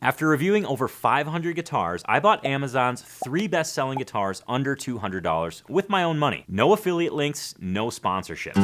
After reviewing over 500 guitars, I bought Amazon's 3 best-selling guitars under $200 with my own money. No affiliate links, no sponsorships.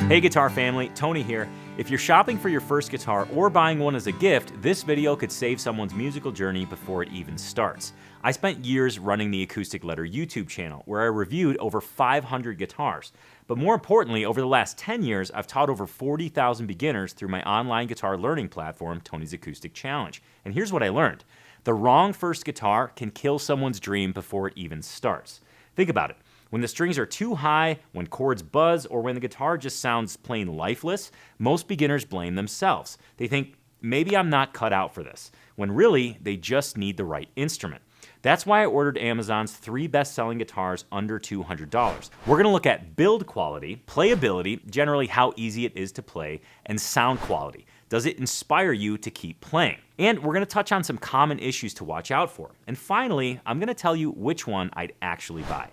Hey guitar family, Tony here. If you're shopping for your first guitar or buying one as a gift, this video could save someone's musical journey before it even starts. I spent years running the Acoustic Letter YouTube channel, where I reviewed over 500 guitars. But more importantly, over the last 10 years, I've taught over 40,000 beginners through my online guitar learning platform, Tony's Acoustic Challenge. And here's what I learned. The wrong first guitar can kill someone's dream before it even starts. Think about it. When the strings are too high, when chords buzz, or when the guitar just sounds plain lifeless, most beginners blame themselves. They think, maybe I'm not cut out for this, when really, they just need the right instrument. That's why I ordered Amazon's 3 best-selling guitars under $200. We're gonna look at build quality, playability, generally how easy it is to play, and sound quality. Does it inspire you to keep playing? And we're gonna touch on some common issues to watch out for. And finally, I'm gonna tell you which one I'd actually buy.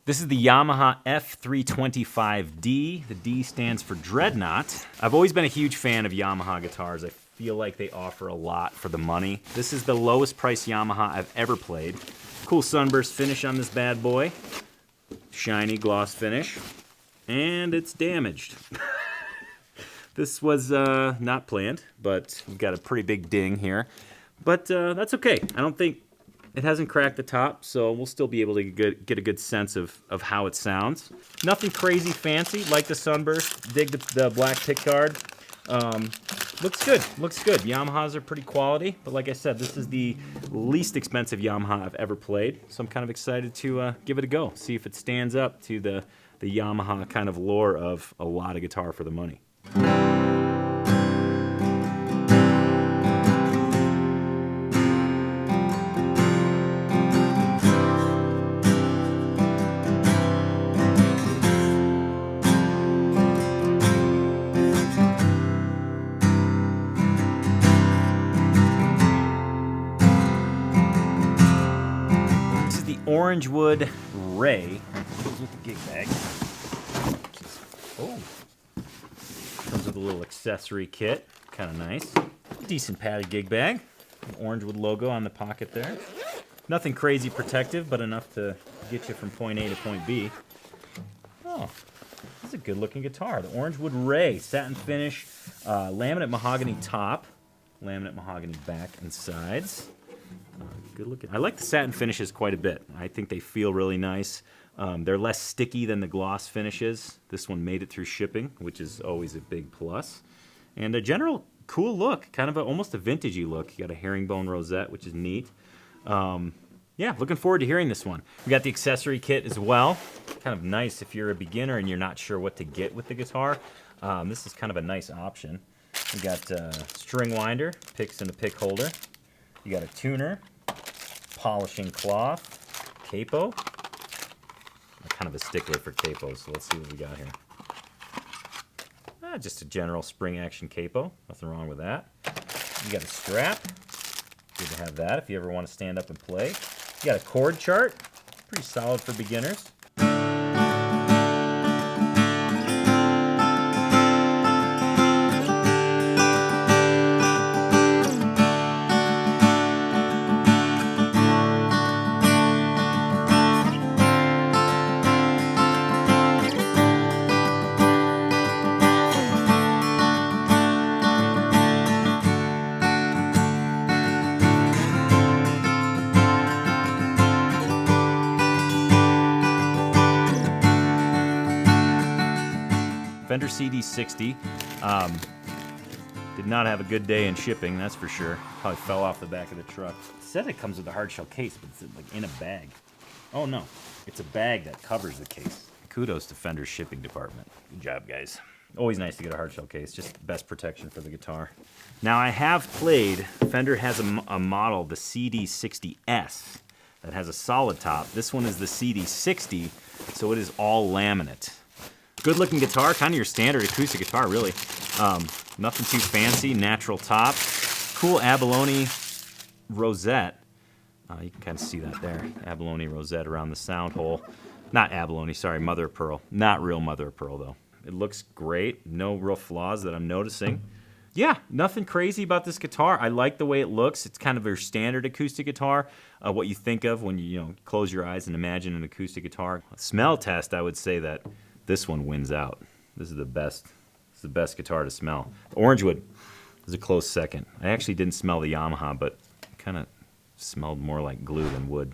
This is the Yamaha F325D. The D stands for Dreadnought. I've always been a huge fan of Yamaha guitars. I feel like they offer a lot for the money. This is the lowest price Yamaha I've ever played. Cool sunburst finish on this bad boy. Shiny gloss finish. And it's damaged. This was not planned, but we've got a pretty big ding here. But that's okay. I don't think it hasn't cracked the top, so we'll still be able to get a good sense of how it sounds. Nothing crazy fancy, like the sunburst. Dig the black pick guard. Looks good, looks good. Yamahas are pretty quality, but like I said, this is the least expensive Yamaha I've ever played, so I'm kind of excited to give it a go, see if it stands up to the Yamaha kind of lore of a lot of guitar for the money. Orangewood Ray. Comes with the gig bag. Oh, comes with a little accessory kit. Kind of nice. Decent padded gig bag. An Orangewood logo on the pocket there. Nothing crazy protective, but enough to get you from point A to point B. Oh, this is a good looking guitar. The Orangewood Ray. Satin finish. Laminate mahogany top. Laminate mahogany back and sides. Good looking. I like the satin finishes quite a bit. I think they feel really nice. They're less sticky than the gloss finishes. This one made it through shipping, which is always a big plus. And a general cool look, kind of almost a vintagey look. You got a herringbone rosette, which is neat. Yeah, looking forward to hearing this one. We got the accessory kit as well. Kind of nice if you're a beginner and you're not sure what to get with the guitar. This is kind of a nice option. We got string winder, picks and a pick holder. You got a tuner, polishing cloth, capo. I'm kind of a stickler for capos, so let's see what we got here. Just a general spring action capo. Nothing wrong with that. You got a strap. Good to have that if you ever want to stand up and play. You got a chord chart. Pretty solid for beginners. Fender CD60. Did not have a good day in shipping, that's for sure. Probably fell off the back of the truck. It said it comes with a hard shell case, but it's like in a bag. Oh no, it's a bag that covers the case. Kudos to Fender's shipping department. Good job, guys. Always nice to get a hard shell case, just best protection for the guitar. Now I have played, Fender has a model, the CD60S, that has a solid top. This one is the CD60, so it is all laminate. Good looking guitar, kind of your standard acoustic guitar, really. Nothing too fancy, natural top. Cool abalone rosette. You can kind of see that there. Abalone rosette around the sound hole. Not abalone, sorry, mother of pearl. Not real mother of pearl, though. It looks great. No real flaws that I'm noticing. Yeah, nothing crazy about this guitar. I like the way it looks. It's kind of your standard acoustic guitar. What you think of when you close your eyes and imagine an acoustic guitar. Smell test, I would say that this one wins out. This is the best. It's the best guitar to smell. The Orangewood is a close second. I actually didn't smell the Yamaha, but it kind of smelled more like glue than wood.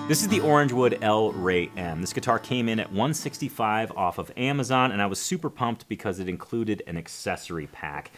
This is the Orangewood L Ray M. This guitar came in at $165 off of Amazon, and I was super pumped because it included an accessory pack.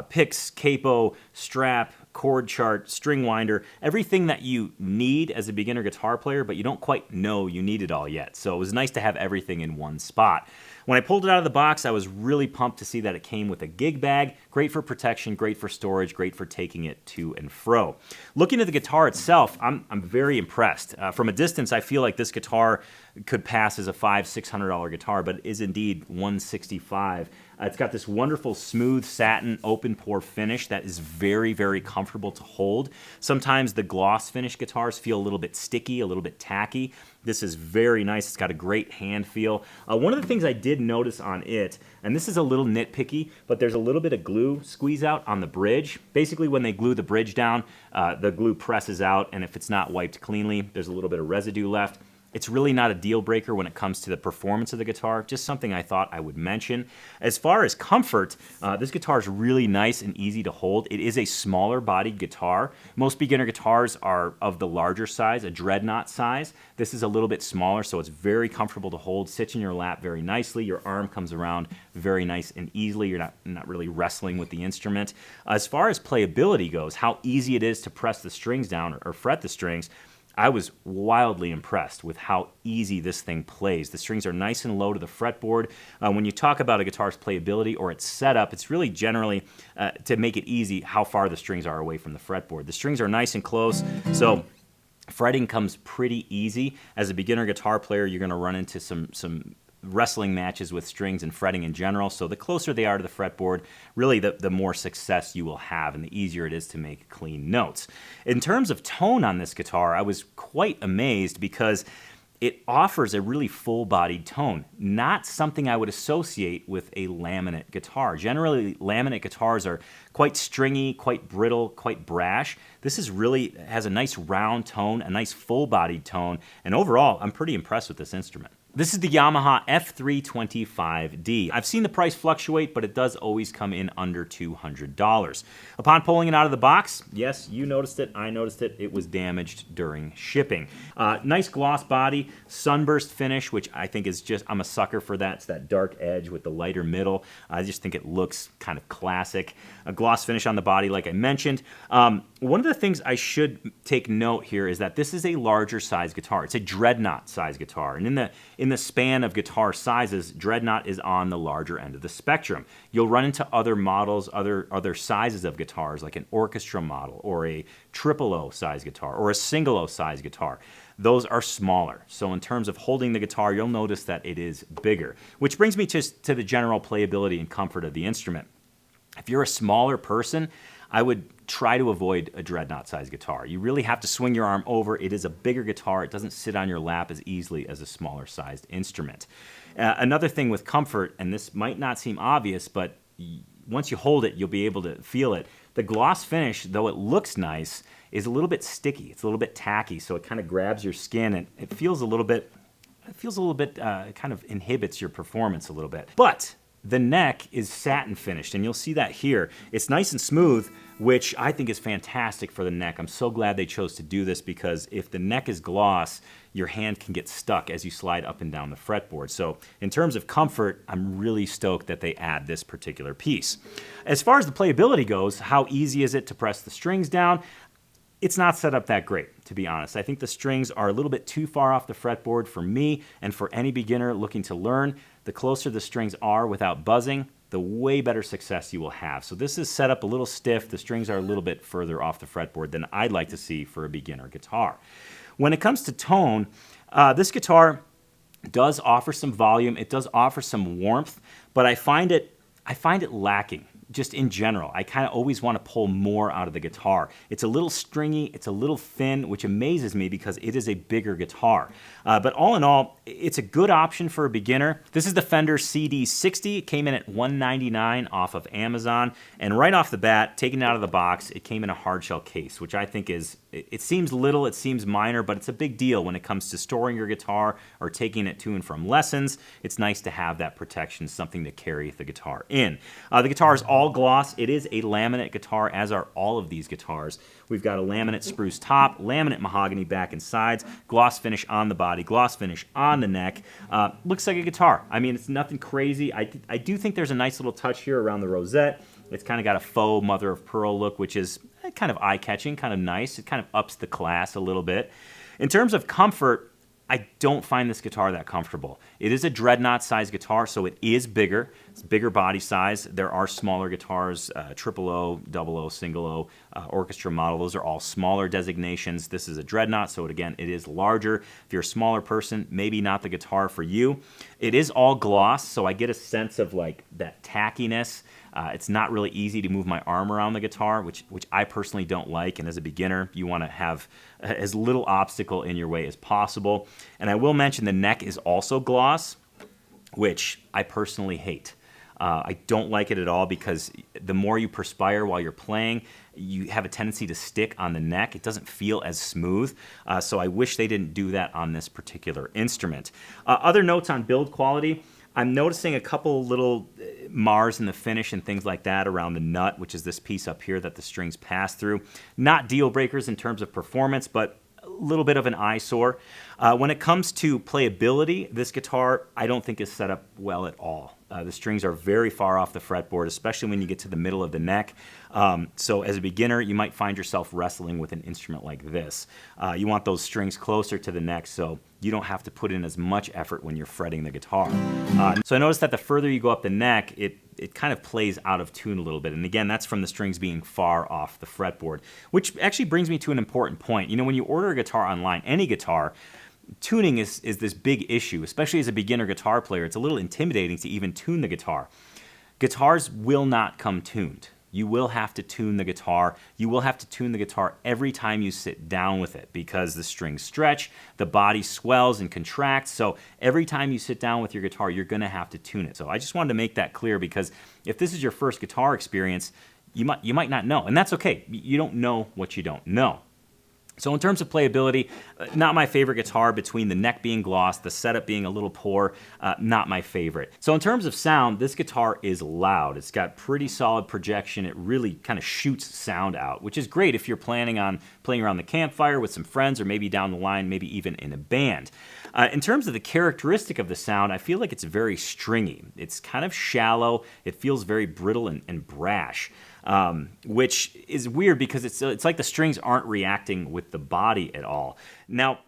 Picks, capo, strap, chord chart, string winder, everything that you need as a beginner guitar player, but you don't quite know you need it all yet. So it was nice to have everything in one spot. When I pulled it out of the box, I was really pumped to see that it came with a gig bag. Great for protection, great for storage, great for taking it to and fro. Looking at the guitar itself, I'm very impressed. From a distance, I feel like this guitar could pass as a $500-600 guitar, but it is indeed $165. It's got this wonderful smooth satin open pore finish that is very, very comfortable to hold. Sometimes the gloss finish guitars feel a little bit sticky, a little bit tacky. This is very nice. It's got a great hand feel. One of the things I did notice on it, and this is a little nitpicky, but there's a little bit of glue squeeze out on the bridge. Basically, when they glue the bridge down, the glue presses out, and if it's not wiped cleanly, there's a little bit of residue left. It's really not a deal breaker when it comes to the performance of the guitar, just something I thought I would mention. As far as comfort, this guitar is really nice and easy to hold. It is a smaller bodied guitar. Most beginner guitars are of the larger size, a dreadnought size. This is a little bit smaller, so it's very comfortable to hold, sits in your lap very nicely. Your arm comes around very nice and easily. You're not really wrestling with the instrument. As far as playability goes, how easy it is to press the strings down or fret the strings, I was wildly impressed with how easy this thing plays. The strings are nice and low to the fretboard. When you talk about a guitar's playability or its setup, it's really generally, to make it easy, how far the strings are away from the fretboard. The strings are nice and close, so fretting comes pretty easy. As a beginner guitar player, you're going to run into some wrestling matches with strings and fretting in general, so the closer they are to the fretboard, really the more success you will have and the easier it is to make clean notes. In terms of tone on this guitar, I was quite amazed because it offers a really full-bodied tone, not something I would associate with a laminate guitar. Generally, laminate guitars are quite stringy, quite brittle, quite brash. This has a nice round tone, a nice full-bodied tone, and overall, I'm pretty impressed with this instrument. This is the Yamaha F325D. I've seen the price fluctuate, but it does always come in under $200. Upon pulling it out of the box, yes, you noticed it, I noticed it, it was damaged during shipping. Nice gloss body, sunburst finish, which I think is just, I'm a sucker for that. It's that dark edge with the lighter middle. I just think it looks kind of classic. A gloss finish on the body, like I mentioned. One of the things I should take note here is that this is a larger size guitar. It's a dreadnought size guitar, and in the span of guitar sizes, dreadnought is on the larger end of the spectrum. You'll run into other models, other sizes of guitars, like an orchestra model, or a triple O size guitar, or a single O size guitar. Those are smaller. So in terms of holding the guitar, you'll notice that it is bigger, which brings me to the general playability and comfort of the instrument. If you're a smaller person, I would try to avoid a dreadnought size guitar. You really have to swing your arm over. It is a bigger guitar. It doesn't sit on your lap as easily as a smaller sized instrument. Another thing with comfort, and this might not seem obvious, but once you hold it, you'll be able to feel it. The gloss finish, though it looks nice, is a little bit sticky. It's a little bit tacky, so it kind of grabs your skin, and it feels a little bit it feels a little bit, kind of inhibits your performance a little bit. But the neck is satin finished, and you'll see that here. It's nice and smooth, which I think is fantastic for the neck. I'm so glad they chose to do this, because if the neck is gloss, your hand can get stuck as you slide up and down the fretboard. So in terms of comfort, I'm really stoked that they add this particular piece. As far as the playability goes, how easy is it to press the strings down? It's not set up that great, to be honest. I think the strings are a little bit too far off the fretboard for me and for any beginner looking to learn. The closer the strings are without buzzing, the way better success you will have. So this is set up a little stiff. The strings are a little bit further off the fretboard than I'd like to see for a beginner guitar. When it comes to tone, this guitar does offer some volume. It does offer some warmth, but I find it lacking. Just in general, I kind of always want to pull more out of the guitar. It's a little stringy, it's a little thin, which amazes me because it is a bigger guitar. But all in all, it's a good option for a beginner. This is the Fender CD60. It came in at $199 off of Amazon. And right off the bat, taken out of the box, it came in a hardshell case, which I think is, it seems little, it seems minor, but it's a big deal when it comes to storing your guitar or taking it to and from lessons. It's nice to have that protection, something to carry the guitar in. The guitar is all gloss. It is a laminate guitar, as are all of these guitars. We've got a laminate spruce top, laminate mahogany back and sides, gloss finish on the body, gloss finish on the neck. Looks like a guitar. I mean, it's nothing crazy. I do think there's a nice little touch here around the rosette. It's kind of got a faux mother of pearl look, which is kind of eye-catching, kind of nice. It kind of ups the class a little bit. In terms of comfort, I don't find this guitar that comfortable. It is a dreadnought size guitar, so it is bigger. It's bigger body size. There are smaller guitars, triple O, double O, single O, orchestra model. Those are all smaller designations. This is a dreadnought, so again, it is larger. If you're a smaller person, maybe not the guitar for you. It is all gloss, so I get a sense of like that tackiness. It's not really easy to move my arm around the guitar, which I personally don't like. And as a beginner, you want to have as little obstacle in your way as possible. And I will mention the neck is also gloss, which I personally hate. I don't like it at all because the more you perspire while you're playing, you have a tendency to stick on the neck. It doesn't feel as smooth, so I wish they didn't do that on this particular instrument. Other notes on build quality. I'm noticing a couple little mars in the finish and things like that around the nut, which is this piece up here that the strings pass through. Not deal breakers in terms of performance, but a little bit of an eyesore. When it comes to playability, this guitar I don't think is set up well at all. The strings are very far off the fretboard, especially when you get to the middle of the neck. So as a beginner, you might find yourself wrestling with an instrument like this. You want those strings closer to the neck so you don't have to put in as much effort when you're fretting the guitar. So I noticed that the further you go up the neck, it kind of plays out of tune a little bit. And again, that's from the strings being far off the fretboard, which actually brings me to an important point. You know, when you order a guitar online, any guitar, tuning is this big issue, especially as a beginner guitar player. It's a little intimidating to even tune the guitar. Guitars will not come tuned. You will have to tune the guitar. You will have to tune the guitar every time you sit down with it because the strings stretch, the body swells and contracts. So every time you sit down with your guitar, you're going to have to tune it. So I just wanted to make that clear because if this is your first guitar experience, you might not know. And that's okay. You don't know what you don't know. So in terms of playability, not my favorite guitar between the neck being gloss, the setup being a little poor, not my favorite. So in terms of sound, this guitar is loud. It's got pretty solid projection. It really kind of shoots sound out, which is great if you're planning on playing around the campfire with some friends or maybe down the line, maybe even in a band. In terms of the characteristic of the sound, I feel like it's very stringy. It's kind of shallow. It feels very brittle and brash. Which is weird because it's like the strings aren't reacting with the body at all. Now,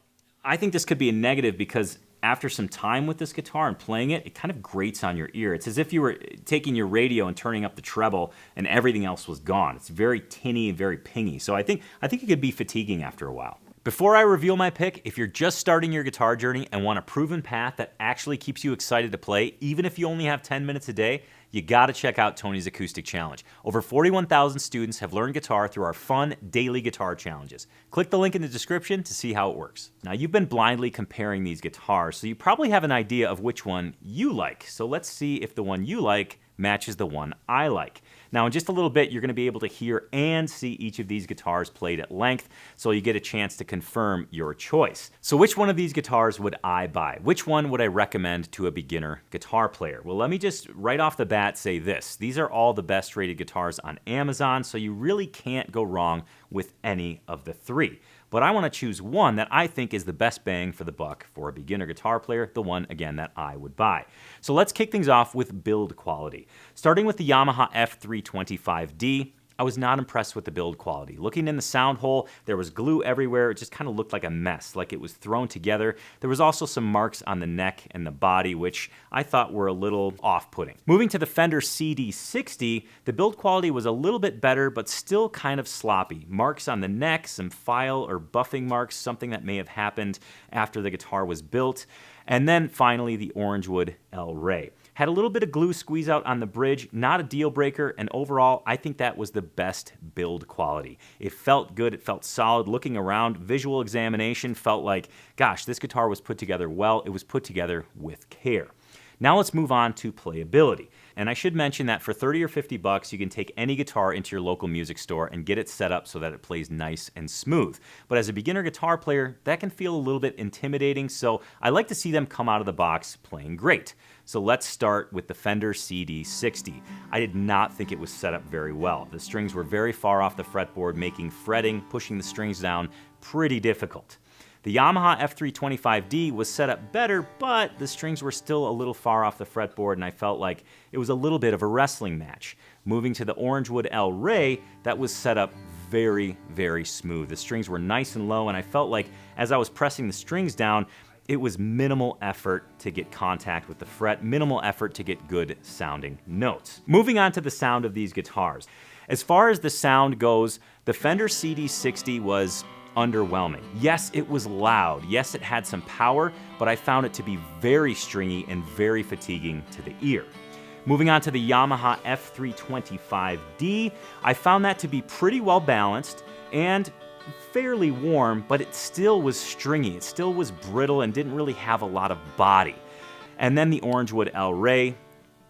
I think this could be a negative because after some time with this guitar and playing it, it kind of grates on your ear. It's as if you were taking your radio and turning up the treble and everything else was gone. It's very tinny and very pingy. So I think it could be fatiguing after a while. Before I reveal my pick, if you're just starting your guitar journey and want a proven path that actually keeps you excited to play, even if you only have 10 minutes a day, you gotta check out Tony's Acoustic Challenge. Over 41,000 students have learned guitar through our fun daily guitar challenges. Click the link in the description to see how it works. Now, you've been blindly comparing these guitars, so you probably have an idea of which one you like. So let's see if the one you like matches the one I like. Now, in just a little bit, you're going to be able to hear and see each of these guitars played at length, so you get a chance to confirm your choice. So which one of these guitars would I buy? Which one would I recommend to a beginner guitar player? Well, let me just right off the bat say this. These are all the best rated guitars on Amazon, so you really can't go wrong with any of the three. But I want to choose one that I think is the best bang for the buck for a beginner guitar player, the one, again, that I would buy. So let's kick things off with build quality. Starting with the Yamaha F325D, I was not impressed with the build quality. Looking in the sound hole, there was glue everywhere. It just kind of looked like a mess, like it was thrown together. There was also some marks on the neck and the body, which I thought were a little off-putting. Moving to the Fender CD60, the build quality was a little bit better, but still kind of sloppy. Marks on the neck, some file or buffing marks, something that may have happened after the guitar was built. And then finally, the Orangewood El Rey. Had a little bit of glue squeeze out on the bridge, not a deal breaker, and overall, I think that was the best build quality. It felt good, it felt solid. Looking around, visual examination felt like, gosh, this guitar was put together well, it was put together with care. Now let's move on to playability. And I should mention that for 30 or 50 bucks, you can take any guitar into your local music store and get it set up so that it plays nice and smooth. But as a beginner guitar player, that can feel a little bit intimidating, so I like to see them come out of the box playing great. So let's start with the Fender CD60. I did not think it was set up very well. The strings were very far off the fretboard, making fretting, pushing the strings down, pretty difficult. The Yamaha F325D was set up better, but the strings were still a little far off the fretboard, and I felt like it was a little bit of a wrestling match. Moving to the Orangewood El Rey, that was set up very, very smooth. The strings were nice and low, and I felt like as I was pressing the strings down, it was minimal effort to get contact with the fret, minimal effort to get good sounding notes. Moving on to the sound of these guitars. As far as the sound goes, the Fender CD60 was underwhelming. Yes, it was loud. Yes, it had some power, but I found it to be very stringy and very fatiguing to the ear. Moving on to the Yamaha F325D, I found that to be pretty well balanced and fairly warm, but it still was stringy. It still was brittle and didn't really have a lot of body. And then the Orangewood El Rey,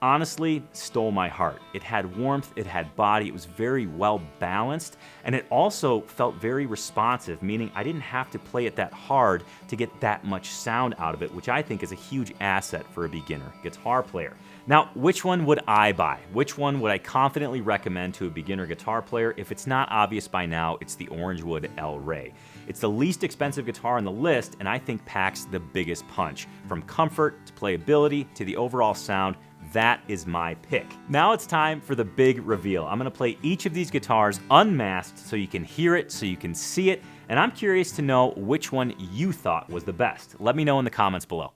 honestly, stole my heart. It had warmth, it had body, it was very well balanced, and it also felt very responsive, meaning I didn't have to play it that hard to get that much sound out of it, which I think is a huge asset for a beginner guitar player. Now, which one would I buy? Which one would I confidently recommend to a beginner guitar player? If it's not obvious by now, it's the Orangewood El Rey. It's the least expensive guitar on the list, and I think packs the biggest punch. From comfort to playability to the overall sound, that is my pick. Now it's time for the big reveal. I'm gonna play each of these guitars unmasked so you can hear it, so you can see it, and I'm curious to know which one you thought was the best. Let me know in the comments below.